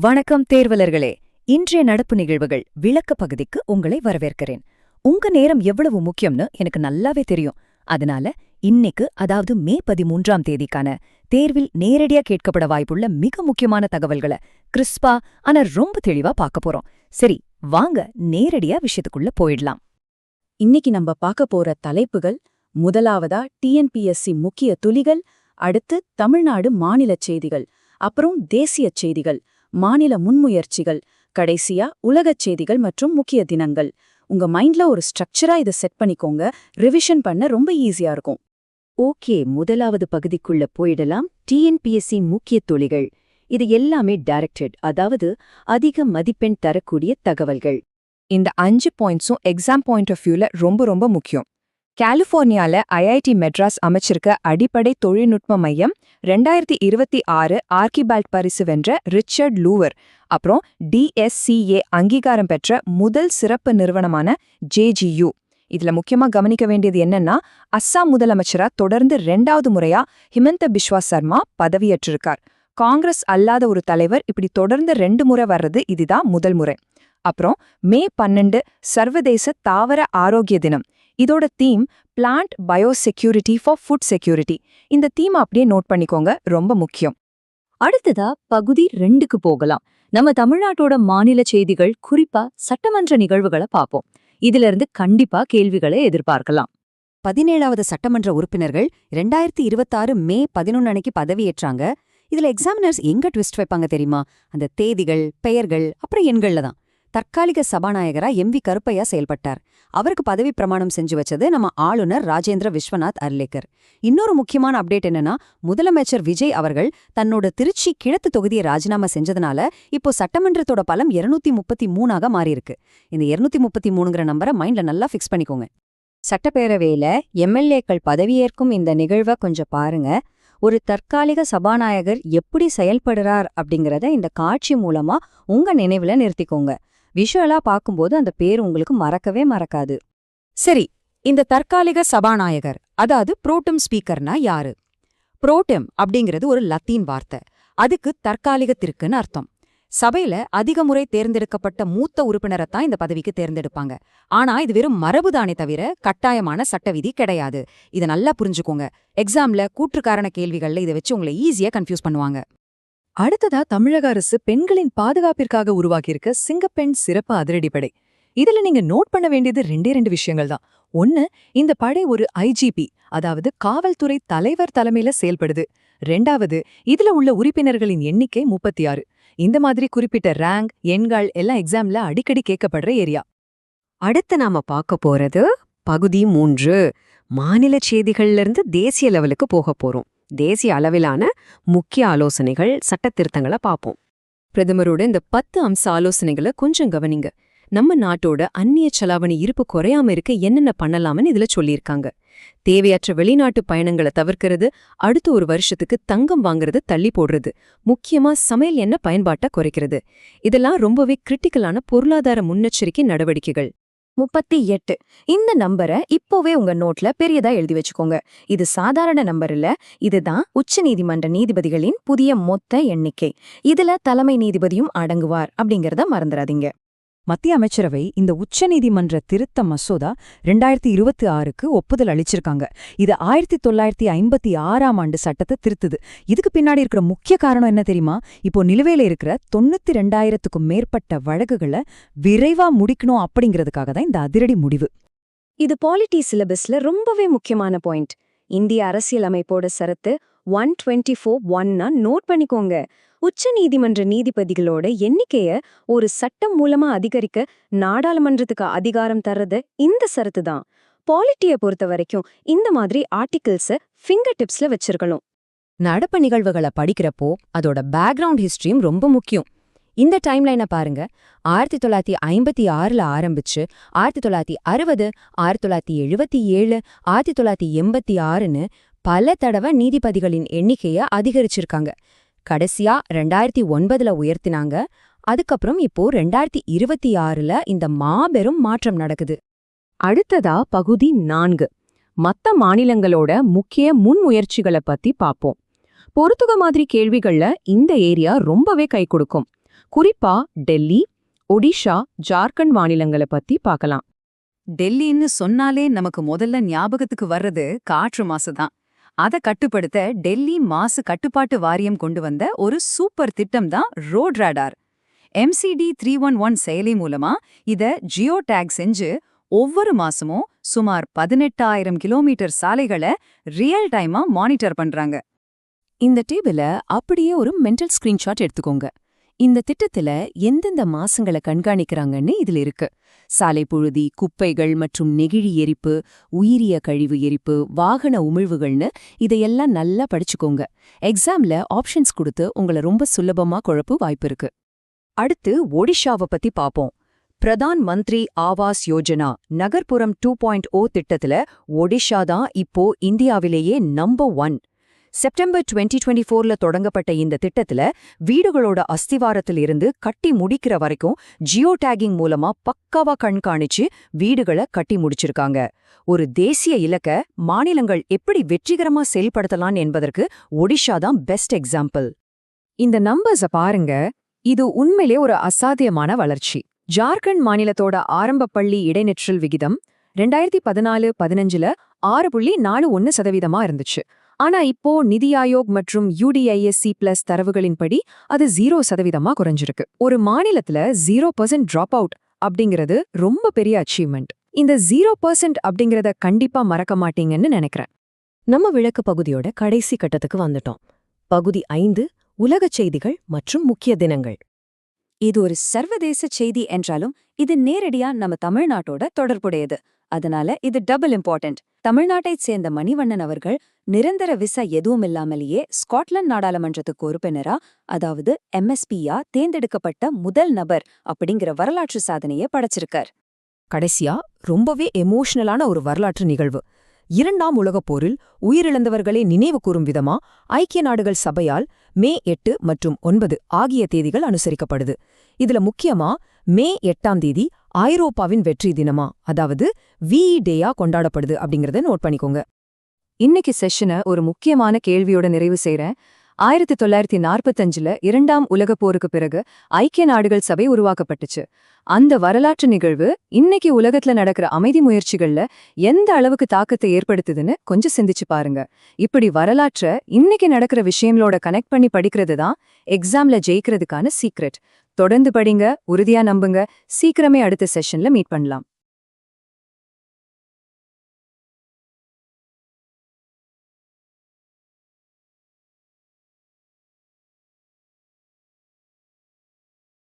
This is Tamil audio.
வணக்கம் தேர்வலர்களே. இன்றைய நடப்பு நிகழ்வுகள் விளக்க பகுதிக்கு உங்களை வரவேற்கிறேன். உங்க நேரம் எவ்வளவு முக்கியம்னு எனக்கு நல்லாவே தெரியும். அதனால இன்னைக்கு, அதாவது மே 13ஆம் தேதிக்கான தேர்வில் நேரடியா கேட்கப்பட வாய்ப்புள்ள மிக முக்கியமான தகவல்களை கிறிஸ்பா ஆனா ரொம்ப தெளிவா பார்க்க போறோம். சரி, வாங்க நேரடியா விஷயத்துக்குள்ள போயிடலாம். இன்னைக்கு நம்ம பார்க்க போற தலைப்புகள், முதலாவதா டிஎன்பிஎஸ்சி முக்கிய துளிகள், அடுத்து தமிழ்நாடு மாநிலச் செய்திகள், அப்புறம் தேசிய செய்திகள், மாநில முன்முயற்சிகள், கடைசியா உலகச் செய்திகள் மற்றும் முக்கிய தினங்கள். உங்க மைண்ட்ல ஒரு ஸ்ட்ரக்சரா இதை செட் பண்ணிக்கோங்க. ரிவிஷன் பண்ண ரொம்ப ஈஸியா இருக்கும். ஓகே, முதலாவது பகுதிக்குள்ள போயிடலாம். டிஎன்பிஎஸ்சி முக்கிய துளிகள். இது எல்லாமே டைரக்டட், அதாவது அதிக மதிப்பெண் தரக்கூடிய தகவல்கள். இந்த 5 பாயிண்ட்ஸும் எக்ஸாம் பாயிண்ட் ஆஃப் வியூல ரொம்ப முக்கியம். கலிஃபோர்னியால ஐஐடி மெட்ராஸ் அமைச்சிருக்க அடிப்படை தொழில்நுட்ப மையம் 2026 ஆர்கிபால்ட் பரிசு வென்ற ரிச்சர்ட் லூவர், அப்புறம் டிஎஸ்சிஏ அங்கீகாரம் பெற்ற முதல் சிறப்பு நிறுவனமான ஜேஜியு. இதுல முக்கியமா கவனிக்க வேண்டியது என்னன்னா, அஸ்ஸாம் முதலமைச்சரா தொடர்ந்து 2வது முறையா ஹிமந்த பிஸ்வா சர்மா பதவியேற்றிருக்கார். காங்கிரஸ் அல்லாத ஒரு தலைவர் இப்படி தொடர்ந்து 2 முறை வர்றது இதுதான் முதல் முறை. அப்புறம் மே 12 சர்வதேச தாவர ஆரோக்கிய தினம். இதோட theme plant biosecurity for food security. இந்த தீம் அப்படியே நோட் பண்ணிக்கோங்க, ரொம்ப முக்கியம். அடுத்ததா பகுதி 2க்கு போகலாம். நம்ம தமிழ்நாட்டோட மாநில செய்திகள், குறிப்பா சட்டமன்ற நிகழ்வுகளை பார்ப்போம். இதுல இருந்து கண்டிப்பா கேள்விகளை எதிர்பார்க்கலாம். 17வது சட்டமன்ற உறுப்பினர்கள் 2026 மே 11 அன்னைக்கு பதவியேற்றாங்க. இதுல எக்ஸாமினர்ஸ் எங்க ட்விஸ்ட் வைப்பாங்க தெரியுமா? அந்த தேதிகள், பெயர்கள், அப்புறம் எண்கள்ல தான். தற்காலிக சபாநாயகரா எம்.வி. கருப்பையா செயல்பட்டார். அவருக்கு பதவி பிரமாணம் செஞ்சு வச்சது நம்ம ஆளுநர் ராஜேந்திர விஸ்வநாத் அர்லேக்கர். இன்னொரு முக்கியமான அப்டேட் என்னன்னா, முதலமைச்சர் விஜய் அவர்கள் தன்னோட திருச்சி கிழக்கு தொகுதியை ராஜினாமா செஞ்சதுனால இப்போ சட்டமன்றத்தோட பலம் 233ஆக மாறியிருக்கு. இந்த 233ங்கிற நம்பரை மைண்ட்ல நல்லா ஃபிக்ஸ் பண்ணிக்கோங்க. சட்டப்பேரவையில எம்எல்ஏக்கள் பதவியேற்கும் இந்த நிகழ்வை கொஞ்சம் பாருங்க. ஒரு தற்காலிக சபாநாயகர் எப்படி செயல்படுறார் அப்படிங்கறத இந்த காட்சி மூலமா உங்க நினைவுல நிறுத்திக்கோங்க. விஷுவலா பார்க்கும்போது அந்த பேர் உங்களுக்கு மறக்கவே மறக்காது. சரி, இந்த தற்காலிக சபாநாயகர், அதாவது புரோட்டம் ஸ்பீக்கர்னா யாரு? புரோட்டம் அப்படிங்கிறது ஒரு லத்தீன் வார்த்தை. அதுக்கு தற்காலிகத்திற்குன்னு அர்த்தம். சபையில அதிக முறை தேர்ந்தெடுக்கப்பட்ட மூத்த உறுப்பினரைத்தான் இந்த பதவிக்கு தேர்ந்தெடுப்பாங்க. ஆனா இது வெறும் மரபுதானே தவிர கட்டாயமான சட்ட விதி கிடையாது. இதை நல்லா புரிஞ்சுக்கோங்க. எக்ஸாம்ல கூற்றுக்காரண கேள்விகள்ல இதை வச்சு உங்களை ஈஸியா கன்ஃபியூஸ் பண்ணுவாங்க. அடுத்ததா தமிழக அரசு பெண்களின் பாதுகாப்பிற்காக உருவாக்கியிருக்க சிங்கப்பெண் சிறப்பு அதிரடிப்படை. இதுல நீங்க நோட் பண்ண வேண்டியது 2 விஷயங்கள் தான். ஒன்னு, இந்த படை ஒரு ஐஜிபி, அதாவது காவல்துறை தலைவர் தலைமையில செயல்படுது. 2வது, இதுல உள்ள உறுப்பினர்களின் எண்ணிக்கை 36. இந்த மாதிரி குறிப்பிட்ட ரேங்க், எண்கள் எல்லாம் எக்ஸாம்ல அடிக்கடி கேட்கப்படுற ஏரியா. அடுத்து நாம பார்க்க போறது பகுதி 3. மாநில செய்திகள்ல இருந்து தேசிய லெவலுக்கு போக போறோம். தேசிய அளவிலான முக்கிய ஆலோசனைகள், சட்ட திருத்தங்களை பார்ப்போம். பிரதமரோட இந்த 10 அம்ச ஆலோசனைகளை கொஞ்சம் கவனிங்க. நம்ம நாட்டோட அந்நிய செலாவணி இருப்பு குறையாம இருக்க என்னென்ன பண்ணலாம்னு இதுல சொல்லியிருக்காங்க. தேவையற்ற வெளிநாட்டு பயணங்களை தவிர்க்கிறது, அடுத்த ஒரு வருஷத்துக்கு தங்கம் வாங்குறது தள்ளி போடுறது, முக்கியமா சமையல் எண்ணெய் பயன்பாட்டை குறைக்கிறது. இதெல்லாம் ரொம்பவே கிரிட்டிக்கலான பொருளாதார முன்னெச்சரிக்கை நடவடிக்கைகள். 38. இந்த நம்பரை இப்போவே உங்க நோட்ல பெரியதா எழுதி வச்சுக்கோங்க. இது சாதாரண நம்பர் இல்ல, இதுதான் உச்சநீதிமன்ற நீதிபதிகளின் புதிய மொத்த எண்ணிக்கை. இதுல தலைமை நீதிபதியும் அடங்குவார் அப்படிங்கறத மறந்துடாதீங்க. மத்திய அமைச்சரவை இந்த உச்சநீதிமன்ற திருத்த மசோதா 2026க்கு ஒப்புதல் அளிச்சிருக்காங்க. இது 1956ஆம் ஆண்டு சட்டத்தை திருத்துது. இதுக்கு பின்னாடி இருக்கிற முக்கிய காரணம் என்ன தெரியுமா? இப்போ நிலுவையில இருக்கிற 92,000க்கும் மேற்பட்ட வழக்குகளை விரைவா முடிக்கணும் அப்படிங்கிறதுக்காக தான் இந்த அதிரடி முடிவு. இது பாலிட்டி சிலபஸ்ல ரொம்பவே முக்கியமான பாயிண்ட். இந்திய அரசியல் அமைப்போட சரத்து 124(1) நோட் பண்ணிக்கோங்க. உச்ச நீதிமன்ற நீதிபதிகளோட எண்ணிக்கைய ஒரு சட்டம் மூலமா அதிகரிக்க நாடாளுமன்றத்துக்கு அதிகாரம் தர்றது இந்த சரத்து தான். பாலிட்டியை பொறுத்த வரைக்கும் இந்த மாதிரி ஆர்டிகிள்ஸ ஃபிங்கர் டிப்ஸ்ல வச்சிருக்கணும். நடப்பு நிகழ்வுகளை படிக்கிறப்போ அதோட பேக்ரவுண்ட் ஹிஸ்டரியும் ரொம்ப முக்கியம். இந்த டைம்லைனை பாருங்க. 1956ல ஆரம்பிச்சு 1960, 1977, 1986ன்னு பல தடவை நீதிபதிகளின் எண்ணிக்கைய அதிகரிச்சிருக்காங்க. கடைசியா 2009ல உயர்த்தினாங்க. அதுக்கப்புறம் இப்போ 2026ல இந்த மாபெரும் மாற்றம் நடக்குது. அடுத்ததா பகுதி 4. மத்த மாநிலங்களோட முக்கிய முன்முயற்சிகளை பத்தி பாப்போம். பொறுத்துக மாதிரி கேள்விகள்ல இந்த ஏரியா ரொம்பவே கை கொடுக்கும். குறிப்பா டெல்லி, ஒடிஷா, ஜார்க்கண்ட் மாநிலங்களை பத்தி பார்க்கலாம். டெல்லின்னு சொன்னாலே நமக்கு முதல்ல ஞாபகத்துக்கு வர்றது காற்று மாசு தான். அத கட்டுப்படுத்த டெல்லி மாசு கட்டுப்பாட்டு வாரியம் கொண்டு வந்த ஒரு சூப்பர் திட்டம் தான் ரோட் ராடார். MCD 311 செயலி மூலமா இத ஜியோ டேக் செஞ்சு ஒவ்வொரு மாசமும் சுமார் 18,000 கிலோமீட்டர் சாலைகளை ரியல் டைமா மானிட்டர் பண்றாங்க. இந்த டேபிள அப்படியே ஒரு மென்டல் ஸ்கிரீன்ஷாட் எடுத்துக்கோங்க. இந்த திட்டத்துல எந்தெந்த மாசங்களை கண்காணிக்கிறாங்கன்னு இதுல இருக்கு. சாலை புழுதி, குப்பைகள் மற்றும் நெகிழி எரிப்பு, உயிரிய கழிவு எரிப்பு, வாகன உமிழ்வுகள்னு இதையெல்லாம் நல்லா படிச்சுக்கோங்க. எக்ஸாம்ல ஆப்ஷன்ஸ் கொடுத்து உங்களை ரொம்ப சுலபமா குழப்பு வாய்ப்பு இருக்கு. அடுத்து ஒடிஷாவை பத்தி பாப்போம். பிரதான் மந்திரி ஆவாஸ் யோஜனா நகர்ப்புறம் 2.0 திட்டத்துல ஒடிஷா தான் இப்போ இந்தியாவிலேயே நம்பர் 1. செப்டம்பர் 2024ல தொடங்கப்பட்ட இந்த திட்டத்துல வீடுகளோட அஸ்திவாரத்தில் இருந்து கட்டி முடிக்கிற வரைக்கும் ஜியோ டேகிங் மூலமா பக்காவா கண்காணிச்சு வீடுகளை கட்டி முடிச்சிருக்காங்க. ஒரு தேசிய இலக்க மாநிலங்கள் எப்படி வெற்றிகரமா செயல்படுத்தலாம் என்பதற்கு ஒடிஷா தான் பெஸ்ட் எக்ஸாம்பிள். இந்த நம்பர்ஸ பாருங்க, இது உண்மையிலே ஒரு அசாத்தியமான வளர்ச்சி. ஜார்க்கண்ட் மாநிலத்தோட ஆரம்ப பள்ளி இடைநிற்றல் விகிதம் 2014-15ல 6.41% இருந்துச்சு. ஆனா இப்போ நிதி ஆயோக் மற்றும் UDISC+ தரவுகளின்படி அது 0% குறைஞ்சிருக்கு. ஒரு மாநிலத்துல 0% டிராப் அவுட் அப்படிங்கிறது ரொம்ப பெரிய அச்சீவ்மெண்ட். இந்த 0% அப்படிங்கிறத கண்டிப்பா மறக்க மாட்டீங்கன்னு நினைக்கிறேன். நம்ம விளக்கு பகுதியோட கடைசி கட்டத்துக்கு வந்துட்டோம். பகுதி 5, உலகச் செய்திகள் மற்றும் முக்கிய தினங்கள். இது ஒரு சர்வதேச செய்தி என்றாலும் இது நேரடியா நம்ம தமிழ்நாட்டோட தொடர்புடையது. அதனால இது டபுள் இம்பார்ட்டன்ட். தமிழ்நாட்டைச் சேர்ந்த மணிவண்ணன் அவர்கள் நிரந்தர விசா எதுவும் இல்லாமலேயே ஸ்காட்லாந்து நாடாளுமன்றத்துக்கு உறுப்பினரா, அதாவது MSP-யா தேர்ந்தெடுக்கப்பட்ட முதல் நபர் அப்படிங்கிற வரலாற்று சாதனையை படைச்சிருக்கார். கடைசியா ரொம்பவே எமோஷனலான ஒரு வரலாற்று நிகழ்வு. 2ஆம் உலகப் போரில் உயிரிழந்தவர்களை நினைவு கூறும் விதமா ஐக்கிய நாடுகள் சபையால் மே 8 மற்றும் 9 ஆகிய தேதிகள் அனுசரிக்கப்படுது. இதுல முக்கியமா மே 8ஆம் தேதி ஐரோப்பாவின் வெற்றி தினமா, அதாவது VE டேயா கொண்டாடப்படுது அப்படிங்கறத நோட் பண்ணிக்கோங்க. இன்னைக்கு செஷனை ஒரு முக்கியமான கேள்வியோட நிறைவு செய்றேன். 1945ல 2ஆம் உலகப் போருக்கு பிறகு ஐக்கிய நாடுகள் சபை உருவாக்கப்பட்டுச்சு. அந்த வரலாற்று நிகழ்வு இன்னைக்கு உலகத்துல நடக்கிற அமைதி முயற்சிகள்ல எந்த அளவுக்கு தாக்கத்தை ஏற்படுத்துதுன்னு கொஞ்சம் சிந்திச்சு பாருங்க. இப்படி வரலாற்ற இன்னைக்கு நடக்கிற விஷயங்களோட கனெக்ட் பண்ணி படிக்கிறது தான் எக்ஸாம்ல ஜெயிக்கிறதுக்கான சீக்ரெட். தொடர்ந்து படிங்க, உறுதியா நம்புங்க. சீக்கிரமே அடுத்த செஷன்ல மீட் பண்ணலாம்.